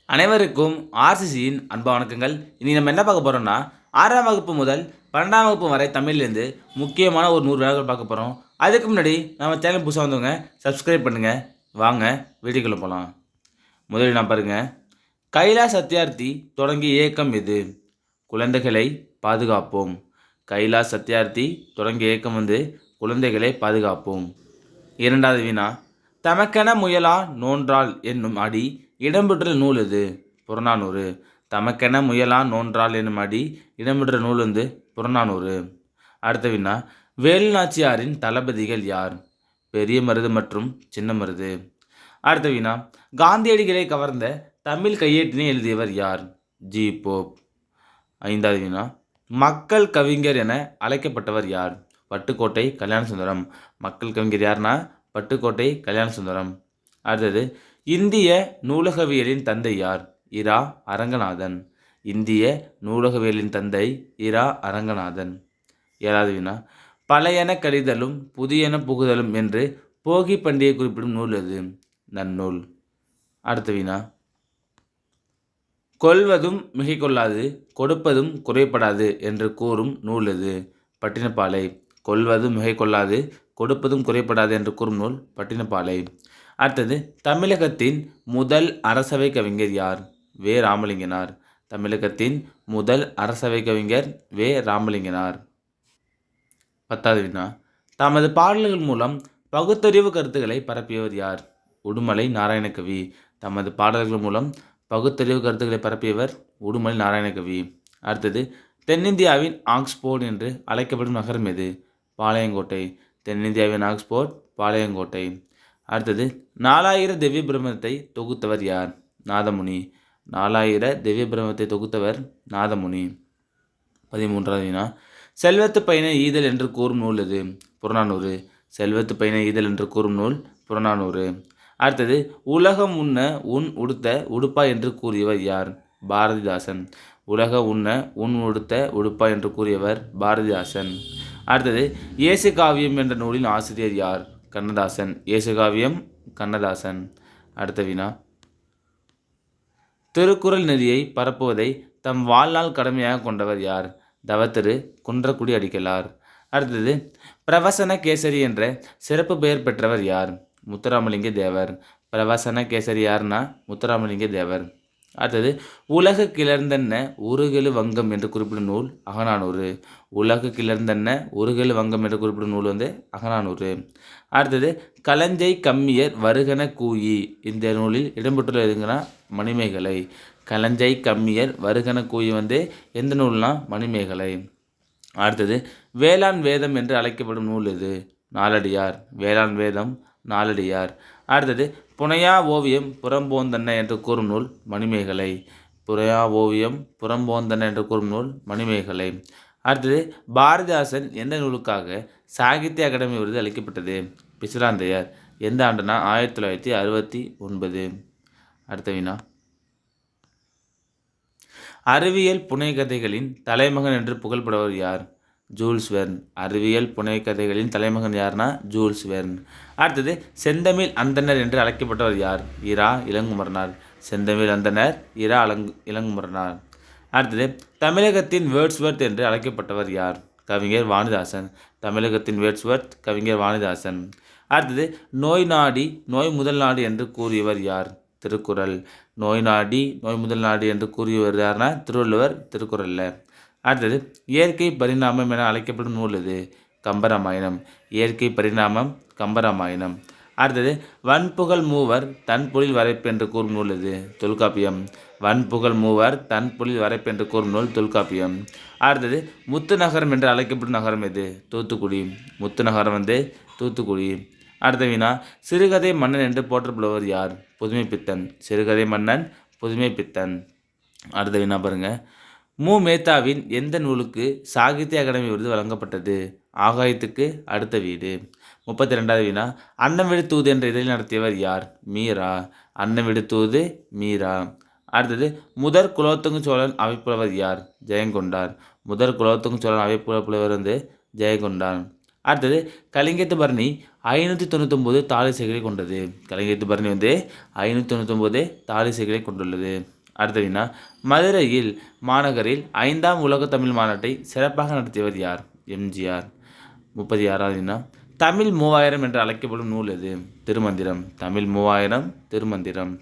அனைவருக்கும் ஆர்சிசியின் அன்பு வணக்கங்கள். இனி நம்ம என்ன பார்க்க போகிறோம்னா, 6ஆம் வகுப்பு முதல் 12ஆம் வகுப்பு வரை தமிழ்லேருந்து முக்கியமான ஒரு 100 வினாக்கள் பார்க்க போகிறோம். அதுக்கு முன்னாடி நம்ம சேனல் புதுசாக வந்தவங்க சப்ஸ்கிரைப் பண்ணுங்கள். வாங்க வீடியோக்குள்ளே போகலாம். முதலில் நான் பாருங்கள், கைலாஷ் சத்யார்த்தி தொடங்கிய இயக்கம் எது? குழந்தைகளை பாதுகாப்போம். கைலாஷ் சத்யார்த்தி தொடங்கிய இயக்கம் குழந்தைகளை பாதுகாப்போம். இரண்டாவது வினா, தமக்கென முயலா நோன்றாள் என்னும் அடி இடம்பெற்ற நூல் எது? புறநானூறு. தமக்கென முயலா நோன்றாள் என்னும் அடி இடம்பெற்ற நூல் புறநானூறு. அடுத்த வினா, வேலு நாச்சியாரின் தளபதிகள் யார்? பெரிய மருது மற்றும் சின்ன மருது. அடுத்த வினா, காந்தியடிகளை கவர்ந்த தமிழ் கையேட்டினை எழுதியவர் யார்? G Pope. ஐந்தாவது வினா, மக்கள் கவிஞர் என அழைக்கப்பட்டவர் யார்? பட்டுக்கோட்டை கல்யாணசுந்தரம். மக்கள் கவிஞர் யார்னா பட்டுக்கோட்டை கல்யாணசுந்தரம். அடுத்தது, இந்திய நூலகவியலின் தந்தை யார்? இரா அரங்கநாதன். இந்திய நூலகவியலின் தந்தை இரா அரங்கநாதன். ஏழாவது வினா, பழையன கழிதலும் புதியன புகுதலும் என்று போகி பண்டிகை குறிப்பிடும் நூல் எது? நன்னூல். அடுத்த வினா, கொள்வதும் மிகை கொள்ளாது கொடுப்பதும் குறைபடாது என்று கூறும் நூல் எது? பட்டினப்பாலை. கொள்வதும் மிகை கொள்ளாது கொடுப்பதும் குறைபடாது என்று கூறும் நூல் பட்டினப்பாலை. அடுத்தது, தமிழகத்தின் முதல் அரசவை கவிஞர் யார்? வே ராமலிங்கனார். தமிழகத்தின் முதல் அரசவை கவிஞர் வே ராமலிங்கனார். 10வது வினா, தமது பாடல்கள் மூலம் பகுத்தறிவு கருத்துக்களை பரப்பியவர் யார்? உடுமலை நாராயணகவி. தமது பாடல்கள் மூலம் பகுத்தறிவு கருத்துக்களை பரப்பியவர் உடுமலை நாராயணகவி. அடுத்தது, தென்னிந்தியாவின் ஆக்ஸ்போர்ட் என்று அழைக்கப்படும் நகரம் எது? பாளையங்கோட்டை. தென்னிந்தியாவின் ஆக்ஸ்போர்ட் பாளையங்கோட்டை. அடுத்தது, 4000 திவ்ய பிரபந்தத்தை தொகுத்தவர் யார்? நாதமுனி. 4000 திவ்ய பிரபந்தத்தை தொகுத்தவர் நாதமுனி. 13வது வினா, செல்வத்து பயனை ஈதல் என்று கூறும் நூல் எது? புறநானூறு. செல்வத்து பயனை ஈதல் என்று கூறும் நூல் புறநானூறு. அடுத்தது, உலகம் உண்ண உன் உடுத்த உடுப்பா என்று கூறியவர் யார்? பாரதிதாசன். உலக உண்ண உன் உடுத்த உடுப்பா என்று கூறியவர் பாரதிதாசன். அடுத்தது, இயேசு காவியம் என்ற நூலின் ஆசிரியர் யார்? கண்ணதாசன். இயேசு காவியம் கண்ணதாசன். அடுத்த வினா, திருக்குறள் நெறியை பரப்புவதை தம் வாழ்நாள் கடமையாக கொண்டவர் யார்? தவத்திரு குன்றக்குடி அடிகளார். அடுத்தது, பிரவசன கேசரி என்ற சிறப்பு பெயர் பெற்றவர் யார்? முத்துராமலிங்க தேவர். பிரவசன கேசரி யார்னா முத்துராமலிங்க தேவர். அடுத்தது, உலகு கிளர்ந்தென்ன உருகெழு வங்கம் என்று குறிப்பிடும் நூல் அகநானூறு. உலகு கிளர்ந்தென்ன உருகெழு வங்கம் என்று குறிப்பிடும் நூல் அகநானூறு. அடுத்தது, களஞ்சை கம்மியர் வருகன கூயி இந்த நூலில் இடம்பெற்றுள்ள எதுங்கன்னா மணிமேகலை. களஞ்சை கம்மியர் வருகன கூயி எந்த நூல்னா மணிமேகலை. அடுத்தது, வேளாண் வேதம் என்று அழைக்கப்படும் நூல் எது? நாலடியார். வேளாண் வேதம் நாலடியார். அடுத்தது, புனையா ஓவியம் புறம்போந்தன்ன என்று கூறும் நூல் மணிமேகலை. புனையா ஓவியம் புறம்போந்தன்ன என்று கூறும் நூல் மணிமேகலை. அடுத்தது, பாரதிதாசன் எந்த நூலுக்காக சாகித்ய அகாடமி விருது அளிக்கப்பட்டது? பிசிராந்தையர். எந்த ஆண்டுனா 1969. அடுத்த வினா, அறிவியல் புனைகதைகளின் தலைமகன் என்று புகழ்படுவர் யார்? Jules Verne. அறிவியல் புனைகதைகளின் தலைமகன் யார்னா ஜூல்ஸ் வெர்ன். அடுத்தது, செந்தமிழ் அந்தணர் என்று அழைக்கப்பட்டவர் யார்? இரா இளங்குமரனார். செந்தமிழ் அந்தணர் இரா இளங்குமரனார். அடுத்தது, தமிழகத்தின் வேர்ட்ஸ்வர்த் என்று அழைக்கப்பட்டவர் யார்? கவிஞர் வாணிதாசன். தமிழகத்தின் வேர்ட்ஸ்வர்த் கவிஞர் வாணிதாசன். அடுத்தது, நோய் நாடி நோய் முதல் நாடு என்று கூறியவர் யார்? திருக்குறள். நோய் நாடி நோய் முதல் நாடு என்று கூறியவர் யார்னா திருவள்ளுவர். திருக்குறளில். அடுத்தது, இயற்கை பரிணாமம் என அழைக்கப்படும் நூல் எது? கம்பராமாயணம். இயற்கை பரிணாமம் கம்பராமாயணம். அடுத்தது, வன்புகழ் மூவர் தன்பொழில் வரைப்பு என்று கூறும் நூல் எது? தொல்காப்பியம். வன்புகழ் மூவர் தன்பொழில் வரைப்பு என்று கூறும் நூல் தொல்காப்பியம். அடுத்தது, முத்து நகரம் என்று அழைக்கப்படும் நகரம் எது? தூத்துக்குடி. முத்து நகரம் தூத்துக்குடி. அடுத்த வினா, சிறுகதை மன்னன் என்று போற்றப்படுவர் யார்? புதுமைப்பித்தன். சிறுகதை மன்னன் புதுமைப்பித்தன். அடுத்த வினா பாருங்கள், மு மேத்தாவின் எந்த நூலுக்கு சாகித்ய அகாடமி விருது வழங்கப்பட்டது? ஆகாயத்துக்கு அடுத்த வீடு. 32வது வினா, அன்னம் விடு தூது என்ற இதழில் நடத்தியவர் யார்? மீரா. அன்னம் விடு தூது மீரா. அடுத்தது, முதற் குலோத்துங்க சோழன் அவைப்புலவர் யார்? ஜெயங்கொண்டார். முதற் குலோத்துங்க சோழன் அவைப்புலவர் ஜெயங்கொண்டான். அடுத்தது, கலிங்கத்து பரணி 599 தாளிசைகளை கொண்டது. கலிங்கத்து பரணி 599 தாளிசைகளை கொண்டுள்ளது. அடுத்த வினா மதுரையில் மாநகரில் 5ஆம் உலக தமிழ் மாநாட்டை சிறப்பாக நடத்தியவர் யார்? எம்ஜிஆர். 36வது வினா தமிழ் 3000 என்று அழைக்கப்படும் நூல் எது? திருமந்திரம். தமிழ் 3000 திருமந்திரம்.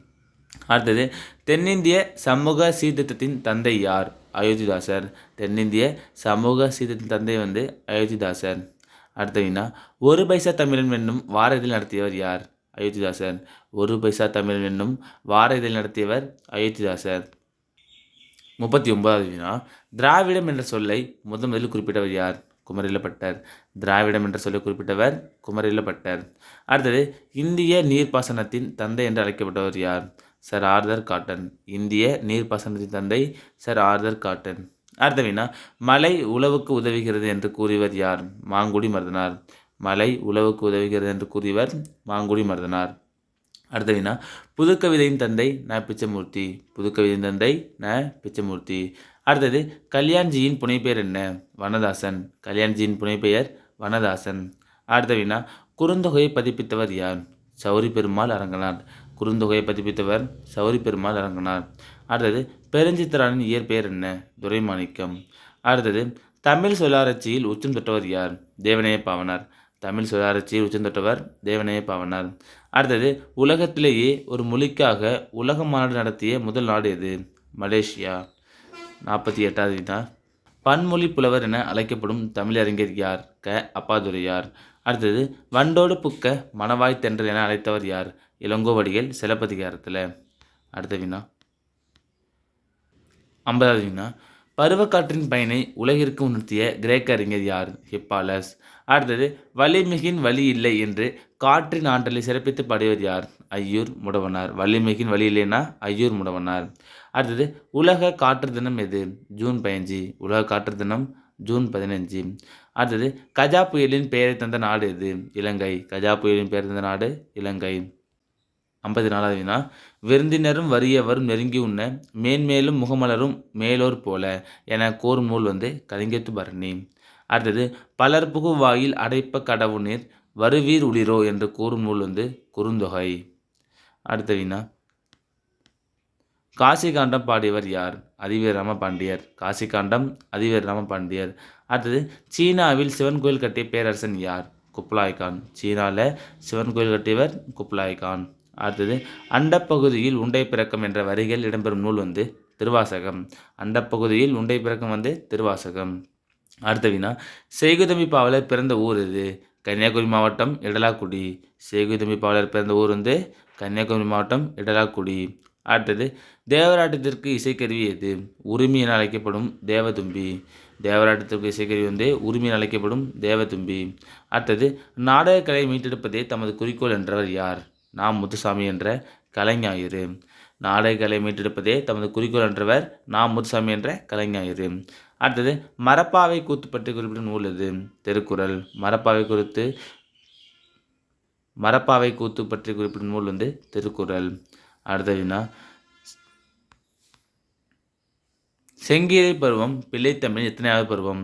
அடுத்தது தென்னிந்திய சமூக சீர்திருத்தத்தின் தந்தை யார்? அயோத்திதாசர். தென்னிந்திய சமூக சீர்திருத்தத்தின் தந்தை அயோத்திதாசர். அடுத்த வினா ஒரு பைசா தமிழன் என்னும் வார இதழ் நடத்தியவர் யார்? அயோத்திதாசர். ஒரு பைசா தமிழன் என்னும் வார இதழ் நடத்தியவர் அயோத்திதாசர். 39வது வினா திராவிடம் என்ற சொல்லை முதலில் குறிப்பிட்டவர் யார்? குமரிலப்பட்டர். திராவிடம் என்ற சொல்லை குறிப்பிட்டவர் குமரிலப்பட்டர். அடுத்தது இந்திய நீர்ப்பாசனத்தின் தந்தை என்று அழைக்கப்பட்டவர் யார்? Sir Arthur cotton. இந்திய நீர்ப்பாசனத்தின் தந்தை சர் ஆர்தர் காட்டன். அடுத்த வினா மலை உழவுக்கு உதவுகிறது என்று கூறியவர் யார்? மாங்குடி மருதனார். மலை உழவுக்கு உதவுகிறது என்று கூறியவர் மாங்குடி மருதனார். அடுத்த வினா புதுக்கவிதையின் தந்தை ந பிச்சமூர்த்தி. புதுக்கவிதையின் தந்தை ந பிச்சமூர்த்தி. அடுத்தது கல்யாண்ஜியின் புனைப்பெயர் என்ன? வனதாசன். கல்யாண்ஜியின் புனைப்பெயர் வனதாசன். அடுத்த வினா குறுந்தொகையை பதிப்பித்தவர் யார்? சௌரி பெருமாள் அரங்கனார். குறுந்தொகையை பதிப்பித்தவர் சௌரி பெருமாள் அரங்கனார். அடுத்தது பெருஞ்சித்திரனின் இயற்பெயர் என்ன? துரைமாணிக்கம். அடுத்தது தமிழ் சொல்லாட்சியில் உச்சம் தொட்டவர் யார்? தேவநேய பாவனார். தமிழ் சொல்லாட்சியில் உச்சம் தொட்டவர் தேவநேய பாவனார். அடுத்தது உலகத்திலேயே ஒரு மொழிக்காக உலக மாநாடு நடத்திய முதல் நாடு எது? மலேசியா. 48வது வினா பன்மொழி புலவர் என அழைக்கப்படும் தமிழறிஞர் யார்? க அப்பாதுரையார். அடுத்தது வண்டோடு புக்க மணவாய் தென்றல் என அழைத்தவர் யார்? இளங்கோவடிகள் சிலப்பதிகாரத்தில். அடுத்த வினா 50வது வினா பருவக்காற்றின் பயனை உலகிற்கு உணர்த்திய கிரேக்க அறிஞர் யார்? ஹிப்பாலஸ். அடுத்தது வலிமிகின் வழி இல்லை என்று காற்றின் ஆற்றலை சிறப்பித்து பாடியவர் யார்? ஐயூர் முடவனார். வலிமிகின் வழி இல்லைன்னா ஐயூர் முடவனார். அடுத்தது உலக காற்று தினம் எது? ஜூன் 15. உலக காற்று தினம் ஜூன் 15. அடுத்தது கஜா புயலின் பெயரை தந்த நாடு எது? இலங்கை. கஜா புயலின் பெயர் தந்த நாடு இலங்கை. 54வது வினா விருந்தினரும் வறியவரும் நெருங்கி உண்ண மேன்மேலும் முகமலரும் மேலோர் போல என கூறும் நூல் கலிங்கத்து பரணி. அடுத்தது பலர் புகு வாயில் அடைப்ப கடவுநீர் வருவீர் உளிரோ என்று கூறும் நூல் குறுந்தொகை. அடுத்த வினா காசி காண்டம் பாடியவர் யார்? அதிவீர ராமபாண்டியர். காசி காண்டம் அதிவீர ராமபாண்டியர். அடுத்தது சீனாவில் சிவன் கோயில் கட்டிய பேரரசன் யார்? குப்லாய் கான். சீனாவில் சிவன் கோயில் கட்டியவர் குப்லாய் கான். அடுத்தது அண்டப்பகுதியில் உண்டை பிறக்கம் என்ற வரிகள் இடம்பெறும் நூல் திருவாசகம். அண்டப்பகுதியில் உண்டை பிறக்கம் திருவாசகம். அடுத்த வினா செய்குதம்பி பாவலர் பிறந்த ஊர் எது? கன்னியாகுமரி மாவட்டம் இடலாக்குடி. செய்குதம்பி பாவலர் பிறந்த ஊர் கன்னியாகுமரி மாவட்டம் இடலாக்குடி. அடுத்தது தேவராட்டத்திற்கு இசைக்கருவி எது? உரிமை என அழைக்கப்படும் தேவதும்பி. தேவராட்டத்திற்கு இசைக்கருவி உரிமை என அழைக்கப்படும் தேவதும்பி. அடுத்தது நாடகக்கலை மீட்டெடுப்பதே தமது குறிக்கோள் என்றவர் யார்? நா முத்துசாமி என்ற கலைஞாயிறு. நாடகக்கலை மீட்டெடுப்பதே தமது குறிக்கோள் என்றவர் நா முத்துசாமி என்ற கலைஞாயிறு. அடுத்தது மரப்பாவை கூத்து பற்றி குறிப்பிடும் நூல் எது? திருக்குறள். மரப்பாவை கூத்து பற்றி குறிப்பிடும் நூல் திருக்குறள். அடுத்த வினா செங்கீரை பருவம் பிள்ளைத்தமிழ் எத்தனையாவது பருவம்?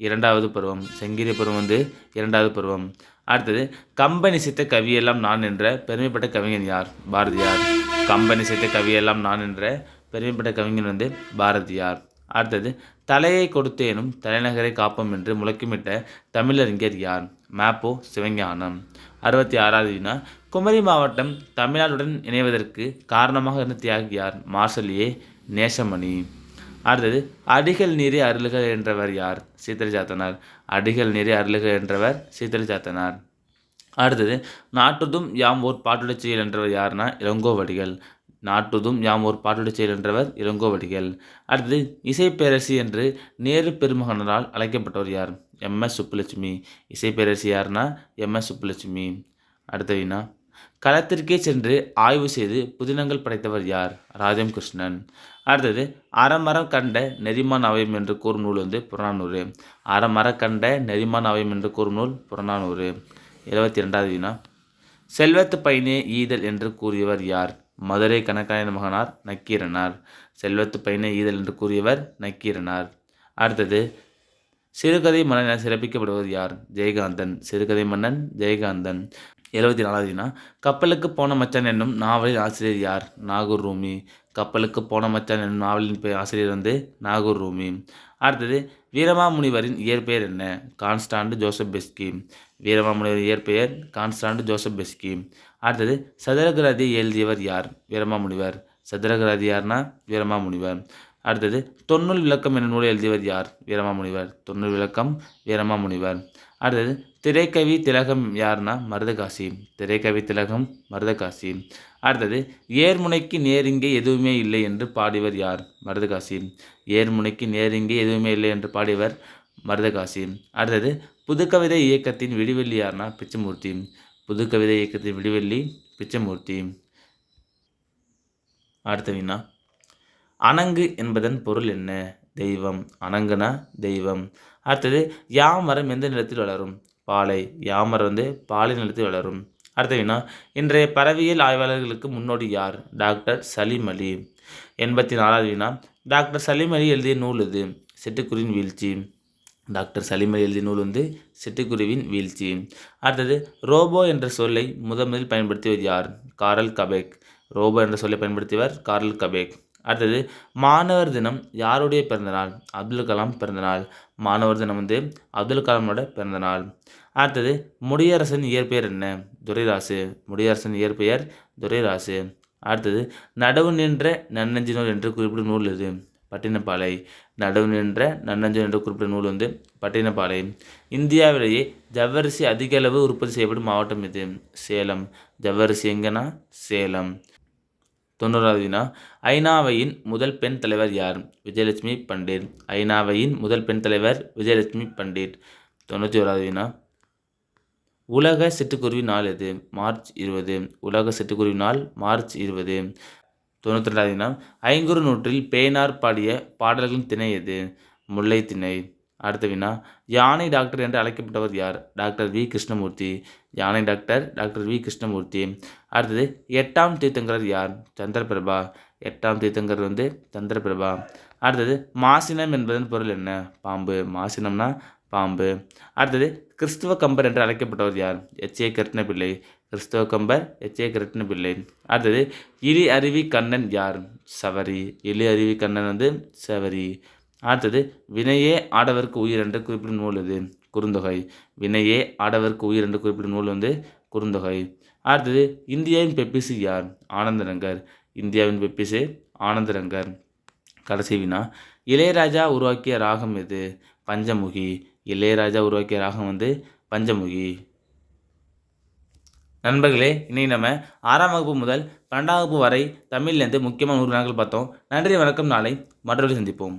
2வது பருவம். செங்கீரை பருவம் 2வது பருவம். அடுத்தது கம்பன் இசைத்த கவியெல்லாம் நான் என்ற பெருமைப்பட்ட கவிஞன் யார்? பாரதியார். கம்பன் இசைத்த கவியெல்லாம் நான் என்ற பெருமைப்பட்ட கவிஞன் பாரதியார். அடுத்தது தலையை கொடுத்தேனும் தலைநகரை காப்போம் என்று முழக்கமிட்ட தமிழறிஞர் யார்? மேப்போ சிவஞானம். 66வது வினா குமரி மாவட்டம் தமிழ்நாடுடன் இணைவதற்கு காரணமாக இருந்த தியாகி யார்? Marshal A Nesamani. அடுத்தது அடிகள் நீரே அருளுக என்றவர் யார்? சீத்தலை சாத்தனார். அடிகள் நீரே அருளுக என்றவர் சீத்தலை சாத்தனார். அடுத்தது நாட்டுதும் யாம் ஓர் பாட்டுடைச் செயல் என்றவர் யார்னா இளங்கோவடிகள். நாட்டுதும் யாம் ஓர் பாட்டுடைச் செயல் என்றவர் இளங்கோவடிகள். அடுத்தது இசைப்பேரரசி என்று நேரு பெருமகனால் அழைக்கப்பட்டவர் யார்? எம்.எஸ். சுப்புலட்சுமி. இசைப்பேரரசி யார்னா எம்.எஸ். சுப்புலட்சுமி. அடுத்த வினா களத்திற்கே சென்று ஆய்வு செய்து புதினங்கள் படைத்தவர் யார்? ராஜம் கிருஷ்ணன். அடுத்தது அறமரம் கண்ட நெறிமான் அவையும் என்று கூறும் நூல் புறநானூறு. அறமரம் கண்ட நெறிமான் அவையும் என்று கூறும் நூல் புறநானூறு. 72வது வினா செல்வத்து பயனே ஈதல் என்று கூறியவர் யார்? மதுரை கணக்காயன் மகனார் நக்கீரனார். செல்வத்து பயனே ஈதல் என்று கூறியவர் நக்கீரனார். அடுத்தது சிறுகதை மன்னன் என சிறப்பிக்கப்படுவர் யார்? ஜெயகாந்தன். சிறுகதை மன்னன் ஜெயகாந்தன். 74வது வினா கப்பலுக்கு போன மச்சான் என்னும் நாவலின் ஆசிரியர் யார்? நாகூர் ரூமி. கப்பலுக்கு போன மச்சான் என்னும் நாவலின் ஆசிரியர் வந்து நாகூர் ரூமி. அடுத்தது வீரமாமுனிவரின் இயற்பெயர் என்ன? கான்ஸ்டாண்டு ஜோசப் பெஸ்கி. வீரமாமுனிவரின் இயற்பெயர் கான்ஸ்டாண்டு ஜோசப் பெஸ்கி. அடுத்தது சதுரகிரதி எழுதியவர் யார்? வீரமாமுனிவர். சதுரகிரதி யார்னா வீரமாமுனிவர். அடுத்தது தொன்னூல் விளக்கம் என்ற நூலை எழுதியவர் யார்? வீரமாமுனிவர். தொன்னூல் விளக்கம் வீரமாமுனிவர். அடுத்தது திரைக்கவி திலகம் யார்னா மருதகாசி. திரைக்கவி திலகம் மருதகாசி. அடுத்தது ஏர்முனைக்கு நேரிங்கே எதுவுமே இல்லை என்று பாடியவர் யார்? மருதகாசி. ஏர்முனைக்கு நேரிங்கே எதுவுமே இல்லை என்று பாடியவர் மருதகாசி. அடுத்தது புதுக்கவிதை இயக்கத்தின் விடிவெள்ளி யார்னா பிச்சமூர்த்தி. புதுக்கவிதை இயக்கத்தின் விடிவெள்ளி பிச்சமூர்த்தி. அடுத்த வினா, அணங்கு என்பதன் பொருள் என்ன? தெய்வம். அணங்குனா தெய்வம். அடுத்தது யாமரம் எந்த நிலத்தில் வளரும்? பாலை. யாமரம் வந்து பாலை நிலத்தில் வளரும். அடுத்த வினா, இன்றைய பறவையியல் ஆய்வாளர்களுக்கு முன்னோடி யார்? டாக்டர் சலீம் அலி. 84வது வினா, டாக்டர் சலீம் அலி எழுதிய நூல் இது? சிட்டுக்குருவின் வீழ்ச்சி. டாக்டர் சலீம் அலி எழுதிய நூல் வந்து சிட்டுக்குருவின் வீழ்ச்சி. அடுத்தது ரோபோ என்ற சொல்லை முதலில் பயன்படுத்தியவர் யார்? காரல் கபெக். ரோபோ என்ற சொல்லை பயன்படுத்தியவர் காரல் கபெக். அடுத்தது மாணவர் தினம் யாருடைய பிறந்தநாள்? அப்துல் கலாம் பிறந்தநாள். மாணவர் தினம் வந்து அப்துல் கலாமோட பிறந்தநாள். அடுத்தது முடியரசன் இயற்பெயர் என்ன? துரைராசு. முடியரசன் இயற்பெயர் துரைராசு. அடுத்தது நடவு நின்ற நன்னஞ்சு நூல் என்று குறிப்பிடும் நூல் எது? பட்டினப்பாலை. நடவு நின்ற நன்னஞ்சு என்று குறிப்பிட்ட நூல் வந்து பட்டினப்பாலை. இந்தியாவிலேயே ஜவ்வரிசி அதிக அளவு உற்பத்தி செய்யப்படும் மாவட்டம் எது? சேலம். ஜவ்வரிசி எங்கன்னா சேலம். 90வது வினா, ஐநாவையின் முதல் பெண் தலைவர் யார்? விஜயலட்சுமி பண்டிட். ஐநாவையின் முதல் பெண் தலைவர் விஜயலட்சுமி பண்டிட். 91வது வினா, உலக சிட்டுக்குருவி நாள் எது? மார்ச் 20. உலக சிட்டுக்குருவி நாள் மார்ச் 20. 92வது வினா, ஐங்குறு நூற்றில் பேனார் பாடிய பாடல்களின் திணை எது? முல்லை திணை. அடுத்த வினா, யானை டாக்டர் என்று அழைக்கப்பட்டவர் யார்? Doctor V Krishnamurthy. யானை டாக்டர் டாக்டர் வி கிருஷ்ணமூர்த்தி. அடுத்தது 8ஆம் தீர்த்தங்கரர் யார்? சந்திரபிரபா. 8ஆம் தீர்த்தங்கரர் வந்து சந்திரபிரபா. அடுத்தது மாசினம் என்பதன் பொருள் என்ன? பாம்பு. மாசினம்னா பாம்பு. அடுத்தது கிறிஸ்துவ கம்பர் என்று அழைக்கப்பட்டவர் யார்? எச்.ஏ. கிருஷ்ணபிள்ளை. கிறிஸ்துவ கம்பர் எச்.ஏ. கிருஷ்ணபிள்ளை. அடுத்தது இலி அருவி கண்ணன் யார்? சவரி. இலி அருவி கண்ணன் வந்து சவரி. அடுத்தது வினையே ஆடவர்க்கு உயிர் என்று குறிப்பிடும் நூல் எது? குறுந்தொகை. வினையே ஆடவர்க்கு உயிர் என்று குறிப்பிடும் நூல் வந்து குறுந்தொகை. அடுத்தது இந்தியாவின் பெப்பிசு யார்? ஆனந்தரங்கர். இந்தியாவின் பெப்பிசு ஆனந்தரங்கர். கடைசி வினா, இளையராஜா உருவாக்கிய ராகம் எது? பஞ்சமுகி. இளையராஜா உருவாக்கிய ராகம் வந்து பஞ்சமுகி. நண்பர்களே, இன்னைக்கு நம்ம 6ஆம் வகுப்பு முதல் 12ஆம் வகுப்பு வரை தமிழ்லேருந்து முக்கியமான 100 வினாக்கள் பார்த்தோம். நன்றி, வணக்கம். நாளை மற்றொரு சந்திப்போம்.